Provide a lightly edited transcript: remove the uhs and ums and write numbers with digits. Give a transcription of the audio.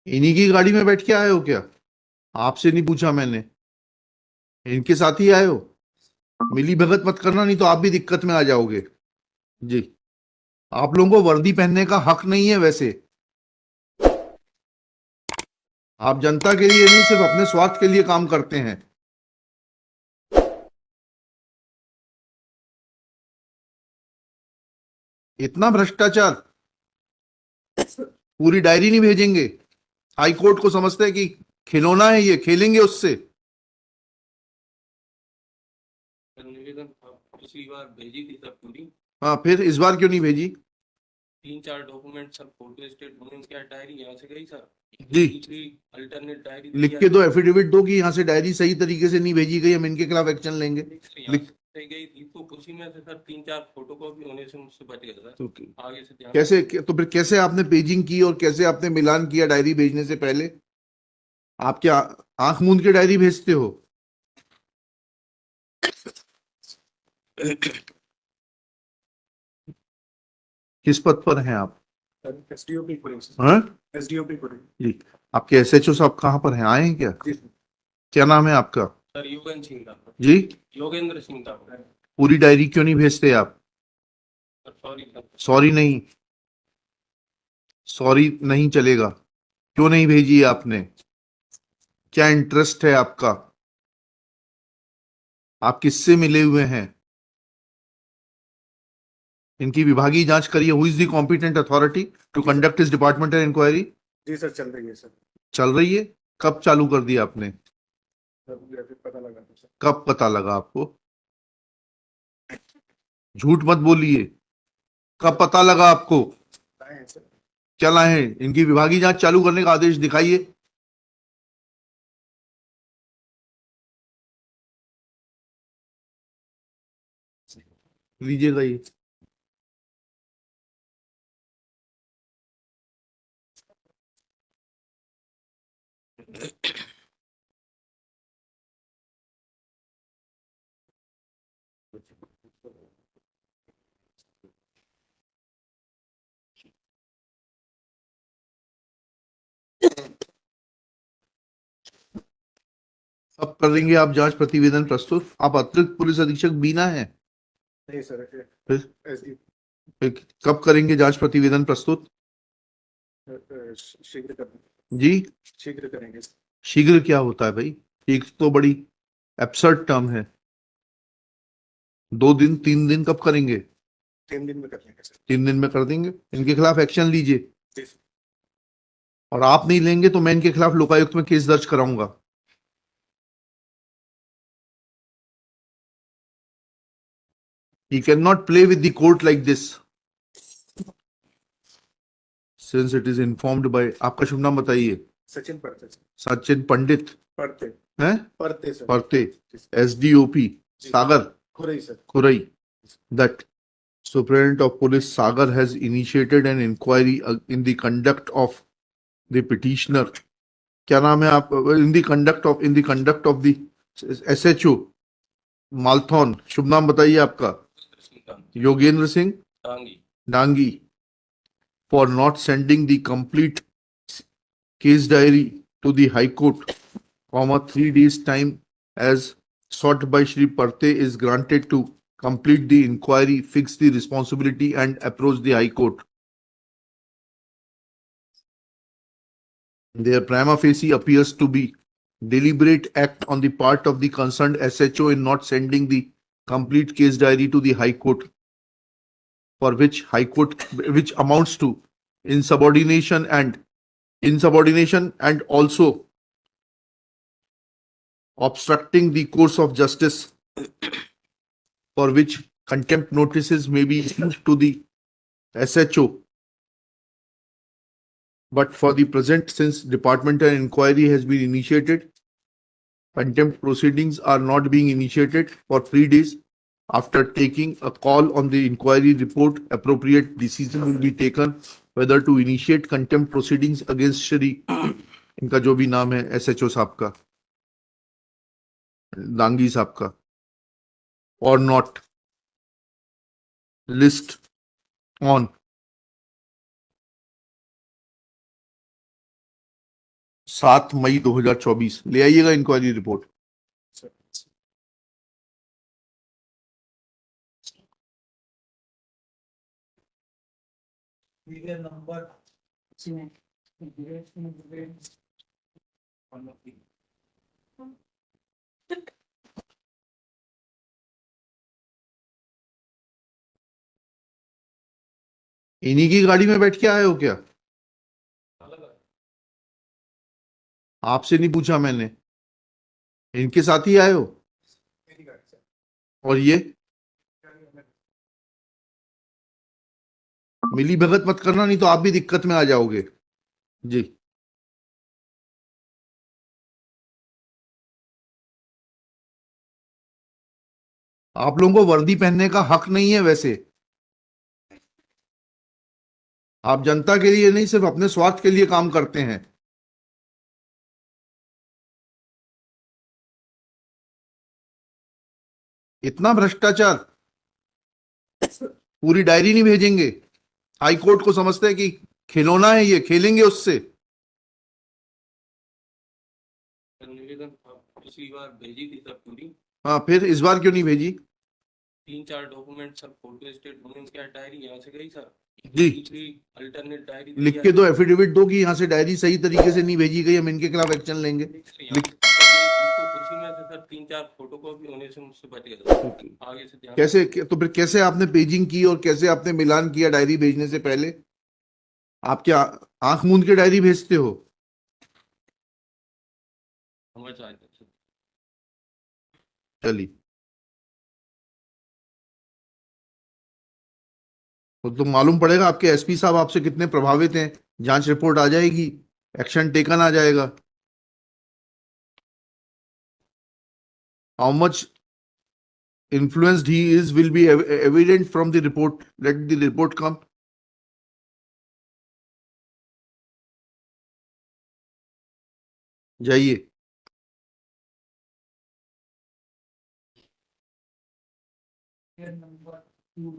इन्हीं की गाड़ी में बैठ के आए हो क्या? आपसे नहीं पूछा मैंने। इनके साथ ही आए हो? मिली भगत मत करना, नहीं तो आप भी दिक्कत में आ जाओगे। जी। आप लोगों को वर्दी पहनने का हक नहीं है वैसे। आप जनता के लिए नहीं, सिर्फ अपने स्वार्थ के लिए काम करते हैं। इतना भ्रष्टाचार! पूरी डायरी नहीं भेजेंगे? हाई कोर्ट को समझते हैं कि खिलौना है, ये खेलेंगे उससे? निवेदन पिछली बार भेजी थी सर पूरी। हाँ, फिर इस बार क्यों नहीं भेजी? 3-4 डॉक्यूमेंट सर, फोटो स्टेट होने क्या डायरी यहाँ से गई सर। जी। दूसरी अल्टरनेट डायरी लिख के दो, एफिडेविट दो कि यहाँ से डायरी सही तरीके से नहीं भेजी गई, हम इनके खिलाफ एक्शन लेंगे। लिख। गई थी तो उसी में से सर 3-4 फोटो कॉपी होने से मुझसे बच गया सर। तो आगे से ध्यान कैसे, तो फिर कैसे आपने पेजिंग की और कैसे आपने मिलान किया डायरी भेजने से पहले? आप क्या आंख मूंद के डायरी भेजते हो? किस पद पर हैं आप? SDOP police. हाँ एसडीओपी पुलिस। जी। आपके एसएचओ साहब कहाँ पर हैं, आए हैं क्या? क्या नाम है आपका? सर योगेंद्र सिंह था। जी। योगेंद्र सिंह था। पूरी डायरी क्यों नहीं भेजते आप? Sorry sir. सॉरी नहीं, सॉरी नहीं चलेगा। क्यों नहीं भेजी है आपने? क्या इंटरेस्ट है आपका? आप किससे मिले हुए हैं? इनकी विभागीय जांच करिए। Who is the competent authority to conduct this departmental inquiry? जी सर, चल रही है सर। चल रही है? कब चालू कर दिया आपने? पता लगा सर। कब पता लगा आपको? झूठ मत बोलिए। कब पता लगा आपको? क्या लाए हैं? इनकी विभागीय जांच चालू करने का आदेश दिखाइए। लीजिएगा ये। अब करेंगे आप जांच प्रतिवेदन प्रस्तुत? आप अतिरिक्त पुलिस अधीक्षक बीना है? नहीं सर। फिर कब करेंगे जांच प्रतिवेदन प्रस्तुत? शीघ्र करेंगे। जी। शीघ्र करेंगे। शीघ्र क्या होता है भाई? एक तो बड़ी एब्सर्ड टर्म है। 2 दिन 3 दिन कब करेंगे? 3 दिन में कर लेंगे सर। 3 दिन में कर देंगे। इनके खिलाफ एक्शन लीजिए। जी सर। और आप नहीं लेंगे तो मैं इनके खिलाफ लोकायुक्त में केस दर्ज कराऊंगा। He cannot play with the court like this. Since it is informed by, आपका शुभ नाम बताइए। सचिन पढ़ते सर। सचिन पंडित पढ़ते हैं? पढ़ते सर। परते। SDOP Sagar Khurai sir. Khurai. That Superintendent of Police Sagar has initiated an inquiry in the conduct of the petitioner. क्या नाम है आप? in the conduct of the SHO Malthone. शुभ नाम बताइए आपका। Yogendra Singh Dangi. For not sending the complete case diary to the High Court, 3 days time as sought by Shri Parte is granted to complete the inquiry, fix the responsibility and approach the High Court. Their prima facie appears to be deliberate act on the part of the concerned SHO in not sending the complete case diary to the High Court, for which amounts to insubordination and also obstructing the course of justice, for which contempt notices may be issued to the SHO. But for the present, since departmental inquiry has been initiated, contempt proceedings are not being initiated for 3 days. After taking a call on the inquiry report, appropriate decision will be taken whether to initiate contempt proceedings against Shri इनका जो भी नाम है SHO साहब का, दांगी साहब का, or not. List on 7 मई 2024 ले आइएगा इंक्वायरी रिपोर्ट। इन्हीं की गाड़ी में बैठ के आए हो क्या? आपसे नहीं पूछा मैंने, इनके साथ ही आए हो? और ये मिली भगत मत करना, नहीं तो आप भी दिक्कत में आ जाओगे जी। आप लोगों को वर्दी पहनने का हक नहीं है वैसे। आप जनता के लिए नहीं, सिर्फ अपने स्वार्थ के लिए काम करते हैं। इतना भ्रष्टाचार, पूरी डायरी नहीं भेजेंगे? हाई कोर्ट को समझते हैं कि खिलौना है, ये खेलेंगे उससे? निवेदन पिछली बार भेजी थी सर पूरी। हाँ, फिर इस बार क्यों नहीं भेजी? 3-4 डॉक्यूमेंट सर, फोटो स्टेट होने क्या डायरी यहाँ से गई सर। जी, दूसरी अल्टरनेट डायरी लिख के दो, एफिडेविट दो कि यहाँ से डायरी सही तरीके से नहीं भेजी गई, हम इनके खिलाफ एक्शन लेंगे। लिख, इसको खुशी में से सर 3-4 फोटो कॉपी होने से मुझसे बच गया। आगे से ध्यान कैसे, तो फिर कैसे आपने पेजिंग की और कैसे आपने मिलान किया डायरी भेजने से पहले? आप क्या आंख मूंद के डायरी भेजते हो? समझ आए सर। चलिए, तो मालूम पड़ेगा आपके एसपी साहब आपसे कितने प्रभावित हैं। जांच रिपोर्ट आ जाएगी, एक्शन टेकन आ जाएगा। How much influenced he is will be evident from the report. Let the report come. जाइए। नंबर 2